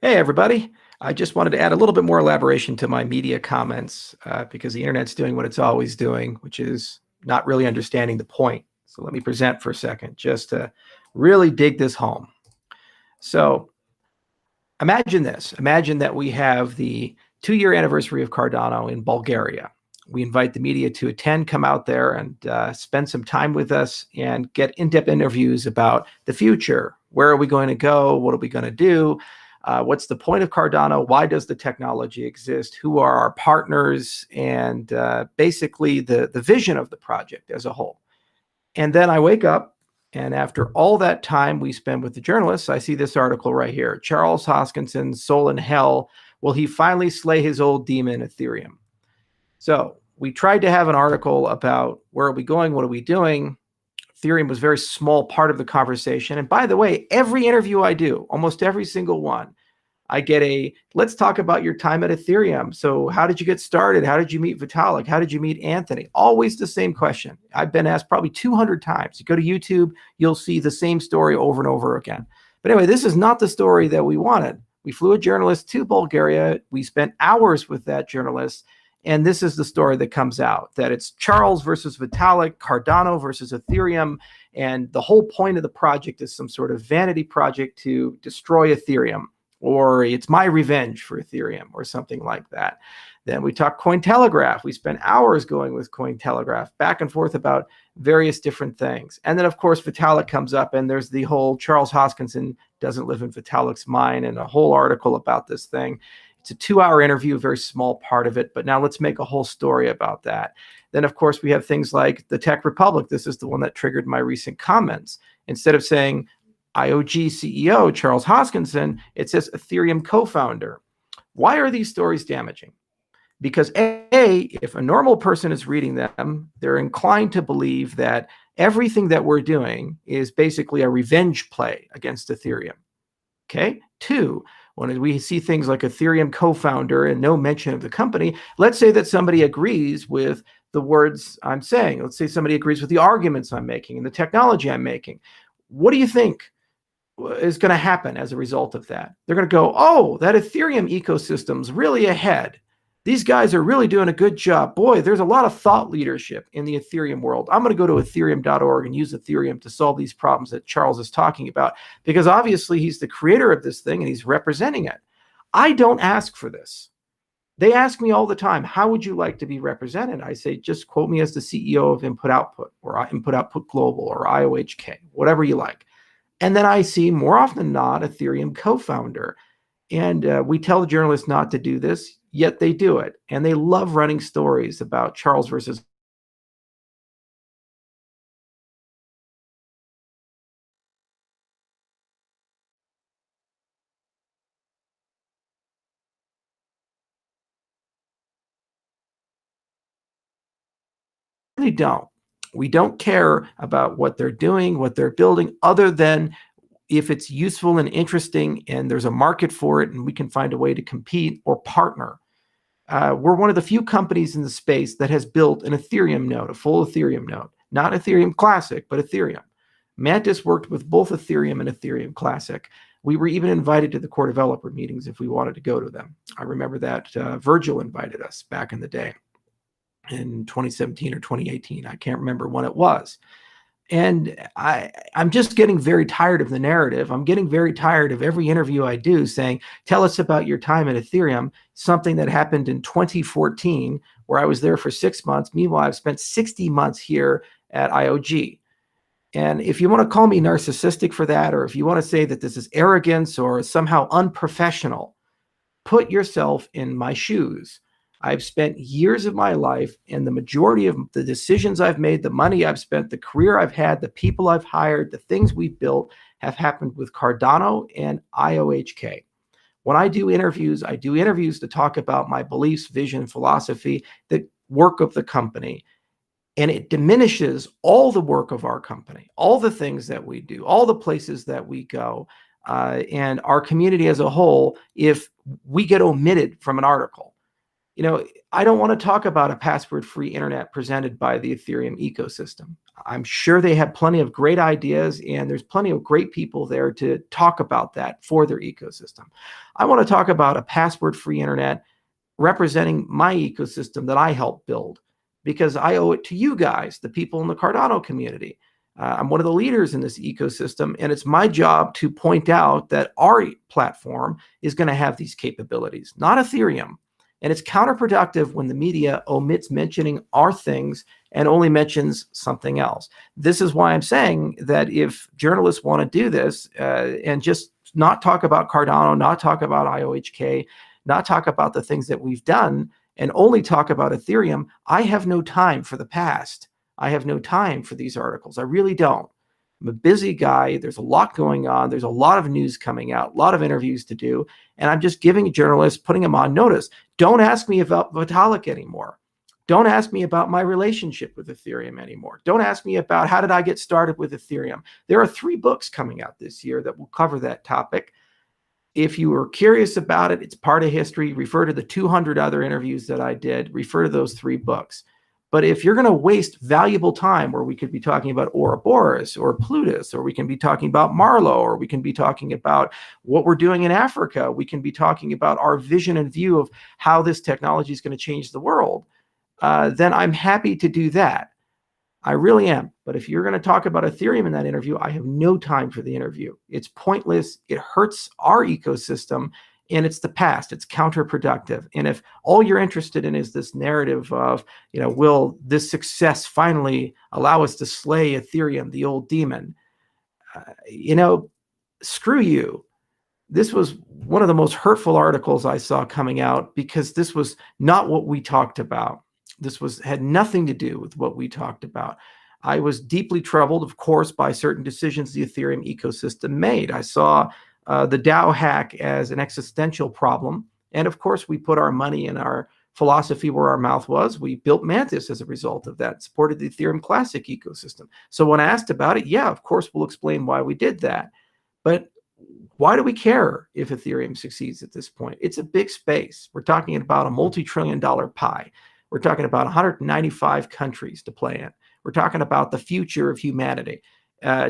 Hey, everybody. I just wanted to add a little bit more elaboration to my media comments because the internet's doing what it's always doing, which is not really understanding the point. So let me present for a second just to really dig this home. So imagine this. Imagine that we have the 2-year anniversary of Cardano in Bulgaria. We invite the media to attend, come out there and spend some time with us and get in-depth interviews about the future. Where are we going to go? What are we going to do? What's the point of Cardano? Why does the technology exist? Who are our partners? And basically the vision of the project as a whole. And then I wake up, and after all that time we spend with the journalists, I see this article right here. Charles Hoskinson, soul in hell. Will he finally slay his old demon, Ethereum? So we tried to have an article about where are we going? What are we doing? Ethereum was a very small part of the conversation. And by the way, every interview I do, almost every single one, I get a, let's talk about your time at Ethereum. So how did you get started? How did you meet Vitalik? How did you meet Anthony? Always the same question. I've been asked probably 200 times. You go to YouTube, you'll see the same story over and over again. But anyway, this is not the story that we wanted. We flew a journalist to Bulgaria. We spent hours with that journalist. And this is the story that comes out, that it's Charles versus Vitalik, Cardano versus Ethereum. And the whole point of the project is some sort of vanity project to destroy Ethereum, or it's my revenge for Ethereum or something like that. Then we talk Cointelegraph. We spent hours going with Cointelegraph back and forth about various different things. And then, of course, Vitalik comes up, and there's the whole Charles Hoskinson doesn't live in Vitalik's mind, and a whole article about this thing. It's a 2-hour interview, a very small part of it, but now let's make a whole story about that. Then, of course, we have things like the Tech Republic. This is the one that triggered my recent comments. Instead of saying IOG CEO Charles Hoskinson, it says Ethereum co-founder. Why are these stories damaging? Because A, if a normal person is reading them, they're inclined to believe that everything that we're doing is basically a revenge play against Ethereum. Okay? 2, when we see things like Ethereum co-founder and no mention of the company, let's say that somebody agrees with the words I'm saying. Let's say somebody agrees with the arguments I'm making and the technology I'm making. What do you think is going to happen as a result of that? They're going to go, oh, that Ethereum ecosystem's really ahead. These guys are really doing a good job. Boy, there's a lot of thought leadership in the Ethereum world. I'm going to go to ethereum.org and use Ethereum to solve these problems that Charles is talking about, because obviously he's the creator of this thing and he's representing it. I don't ask for this. They ask me all the time, how would you like to be represented? I say, just quote me as the CEO of Input Output or Input Output Global or IOHK, whatever you like. And then I see more often than not Ethereum co-founder. And we tell the journalists not to do this, yet they do it. And they love running stories about Charles versus really don't. We don't care about what they're doing, what they're building, other than if it's useful and interesting and there's a market for it and we can find a way to compete or partner. We're one of the few companies in the space that has built an Ethereum node, a full Ethereum node, not Ethereum Classic, but Ethereum. Mantis worked with both Ethereum and Ethereum Classic. We were even invited to the core developer meetings if we wanted to go to them. I remember that Virgil invited us back in the day in 2017 or 2018. I can't remember when it was. And I'm just getting very tired of the narrative. I'm getting very tired of every interview I do saying, tell us about your time at Ethereum, something that happened in 2014, where I was there for 6 months. Meanwhile, I've spent 60 months here at IOG. And if you want to call me narcissistic for that, or if you want to say that this is arrogance or somehow unprofessional, put yourself in my shoes. I've spent years of my life, and the majority of the decisions I've made, the money I've spent, the career I've had, the people I've hired, the things we've built have happened with Cardano and IOHK. When I do interviews to talk about my beliefs, vision, philosophy, the work of the company. And it diminishes all the work of our company, all the things that we do, all the places that we go, and our community as a whole if we get omitted from an article. You know, I don't want to talk about a password-free internet presented by the Ethereum ecosystem. I'm sure they have plenty of great ideas, and there's plenty of great people there to talk about that for their ecosystem. I want to talk about a password-free internet representing my ecosystem that I helped build, because I owe it to you guys, the people in the Cardano community. I'm one of the leaders in this ecosystem, and it's my job to point out that our platform is going to have these capabilities, not Ethereum. And it's counterproductive when the media omits mentioning our things and only mentions something else. This is why I'm saying that if journalists want to do this and just not talk about Cardano, not talk about IOHK, not talk about the things that we've done, and only talk about Ethereum, I have no time for the past. I have no time for these articles. I really don't. I'm a busy guy. There's a lot going on. There's a lot of news coming out, a lot of interviews to do. And I'm just giving journalists, putting them on notice. Don't ask me about Vitalik anymore. Don't ask me about my relationship with Ethereum anymore. Don't ask me about how did I get started with Ethereum. There are 3 books coming out this year that will cover that topic. If you were curious about it, it's part of history. Refer to the 200 other interviews that I did. Refer to those 3 books. But if you're going to waste valuable time where we could be talking about Ouroboros or Plutus, or we can be talking about Marlowe, or we can be talking about what we're doing in Africa, we can be talking about our vision and view of how this technology is going to change the world, then I'm happy to do that. I really am. But if you're going to talk about Ethereum in that interview, I have no time for the interview. It's pointless. It hurts our ecosystem. And it's the past. It's counterproductive. And if all you're interested in is this narrative of, will this success finally allow us to slay Ethereum, the old demon? Screw you. This was one of the most hurtful articles I saw coming out, because this was not what we talked about. This had nothing to do with what we talked about. I was deeply troubled, of course, by certain decisions the Ethereum ecosystem made. I saw the DAO hack as an existential problem. And of course, we put our money and our philosophy where our mouth was. We built Mantis as a result of that, supported the Ethereum Classic ecosystem. So when asked about it, yeah, of course, we'll explain why we did that. But why do we care if Ethereum succeeds at this point? It's a big space. We're talking about a multi-trillion-dollar pie. We're talking about 195 countries to play in. We're talking about the future of humanity.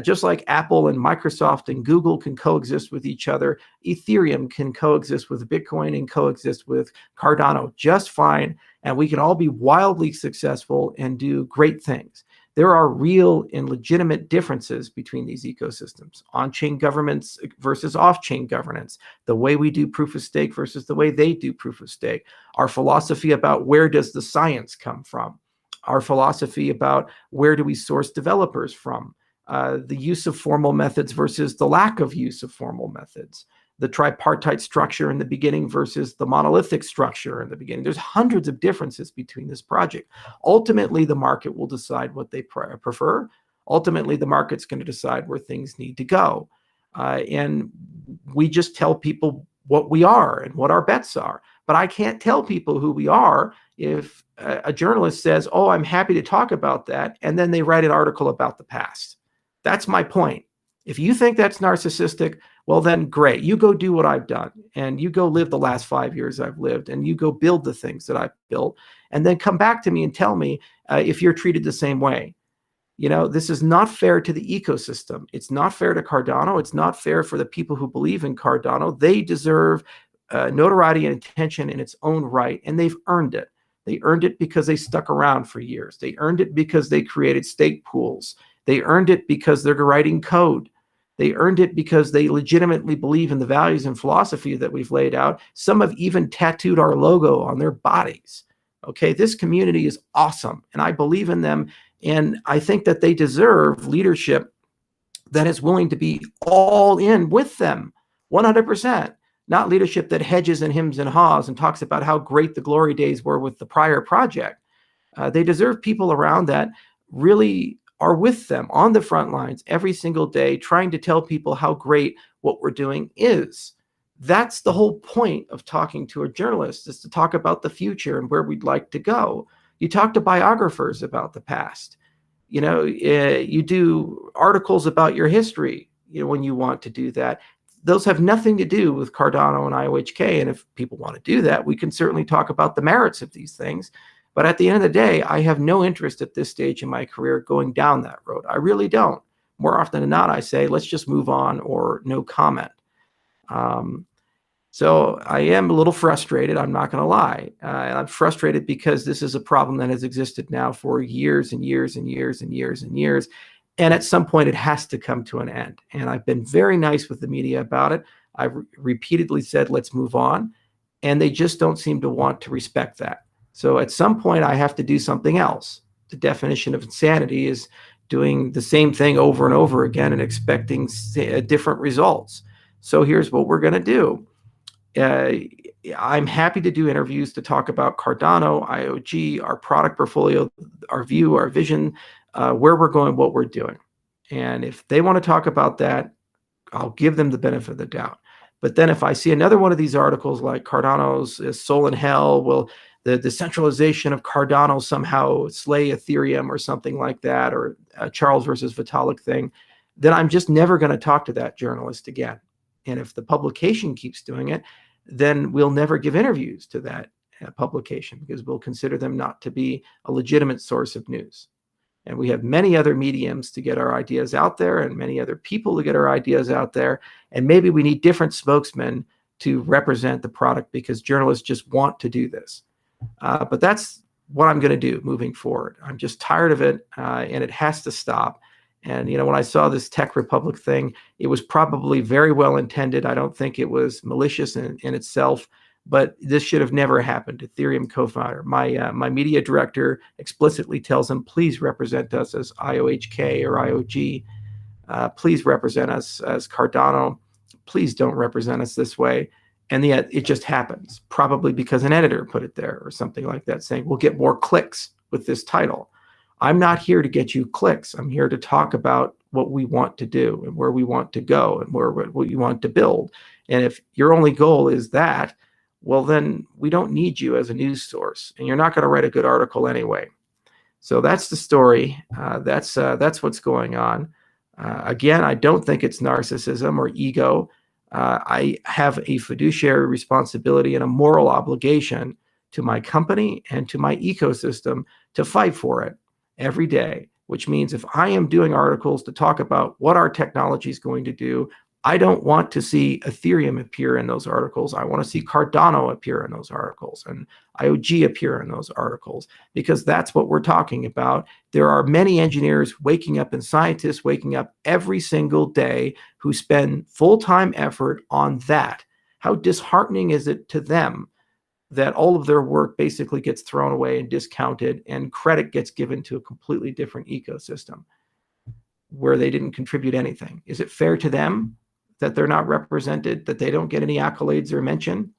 Just like Apple and Microsoft and Google can coexist with each other, Ethereum can coexist with Bitcoin and coexist with Cardano just fine. And we can all be wildly successful and do great things. There are real and legitimate differences between these ecosystems. On-chain governments versus off-chain governance. The way we do proof of stake versus the way they do proof of stake. Our philosophy about where does the science come from. Our philosophy about where do we source developers from. The use of formal methods versus the lack of use of formal methods, the tripartite structure in the beginning versus the monolithic structure in the beginning. There's hundreds of differences between this project. Ultimately, the market will decide what they prefer. Ultimately, the market's going to decide where things need to go. And we just tell people what we are and what our bets are. But I can't tell people who we are if a journalist says, oh, I'm happy to talk about that, and then they write an article about the past. That's my point. If you think that's narcissistic, well, then great. You go do what I've done, and you go live the last 5 years I've lived, and you go build the things that I've built, and then come back to me and tell me if you're treated the same way. This is not fair to the ecosystem. It's not fair to Cardano. It's not fair for the people who believe in Cardano. They deserve notoriety and attention in its own right, and they've earned it. They earned it because they stuck around for years. They earned it because they created stake pools. They earned it because they're writing code. They earned it because they legitimately believe in the values and philosophy that we've laid out. Some have even tattooed our logo on their bodies. Okay, this community is awesome, and I believe in them, and I think that they deserve leadership that is willing to be all in with them, 100%. Not leadership that hedges and hems and haws and talks about how great the glory days were with the prior project. They deserve people around that really are with them on the front lines every single day, trying to tell people how great what we're doing is. That's the whole point of talking to a journalist, is to talk about the future and where we'd like to go. You talk to biographers about the past. You do articles about your history, when you want to do that. Those have nothing to do with Cardano and IOHK. And if people want to do that, we can certainly talk about the merits of these things. But at the end of the day, I have no interest at this stage in my career going down that road. I really don't. More often than not, I say, let's just move on or no comment. So I am a little frustrated, I'm not going to lie. And I'm frustrated because this is a problem that has existed now for years and years and years and years and years. And at some point, it has to come to an end. And I've been very nice with the media about it. I've repeatedly said, let's move on. And they just don't seem to want to respect that. So at some point, I have to do something else. The definition of insanity is doing the same thing over and over again and expecting different results. So here's what we're going to do. I'm happy to do interviews to talk about Cardano, IOG, our product portfolio, our view, our vision, where we're going, what we're doing. And if they want to talk about that, I'll give them the benefit of the doubt. But then if I see another one of these articles like Cardano's soul in hell, will the decentralization of Cardano somehow slay Ethereum or something like that, or Charles versus Vitalik thing, then I'm just never going to talk to that journalist again. And if the publication keeps doing it, then we'll never give interviews to that publication because we'll consider them not to be a legitimate source of news. And we have many other mediums to get our ideas out there and many other people to get our ideas out there. And maybe we need different spokesmen to represent the product because journalists just want to do this. But that's what I'm going to do moving forward. I'm just tired of it, and it has to stop. And, when I saw this Tech Republic thing, it was probably very well intended. I don't think it was malicious in itself, but this should have never happened. Ethereum co-founder, my media director explicitly tells him, please represent us as IOHK or IOG. Please represent us as Cardano. Please don't represent us this way. And yet it just happens, probably because an editor put it there or something like that, saying we'll get more clicks with this title. I'm not here to get you clicks. I'm here to talk about what we want to do and where we want to go and what you want to build. And if your only goal is that, well, then we don't need you as a news source, and you're not going to write a good article anyway. So that's the story. That's what's going on. Again, I don't think it's narcissism or ego. I have a fiduciary responsibility and a moral obligation to my company and to my ecosystem to fight for it every day, which means if I am doing articles to talk about what our technology is going to do, I don't want to see Ethereum appear in those articles. I want to see Cardano appear in those articles and IOG appear in those articles, because that's what we're talking about. There are many engineers waking up and scientists waking up every single day who spend full-time effort on that. How disheartening is it to them that all of their work basically gets thrown away and discounted, and credit gets given to a completely different ecosystem where they didn't contribute anything? Is it fair to them that they're not represented, that they don't get any accolades or mention?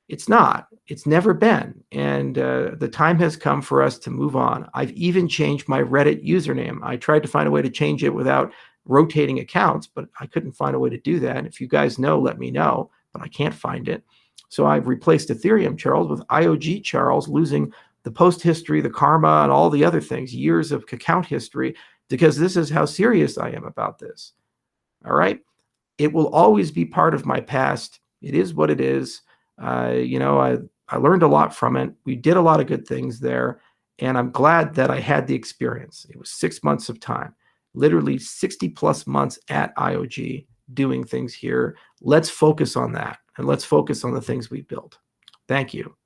It's not. It's never been. And the time has come for us to move on. I've even changed my Reddit username. I tried to find a way to change it without rotating accounts, but I couldn't find a way to do that. If you guys know, let me know, but I can't find it. So I've replaced Ethereum Charles with IOG Charles, losing the post history, the karma, and all the other things, years of account history, because this is how serious I am about this. All right. It will always be part of my past. It is what it is. I learned a lot from it. We did a lot of good things there, and I'm glad that I had the experience. It was 6 months of time, literally 60 plus months at IOG doing things here. Let's focus on that, and let's focus on the things we built. Thank you.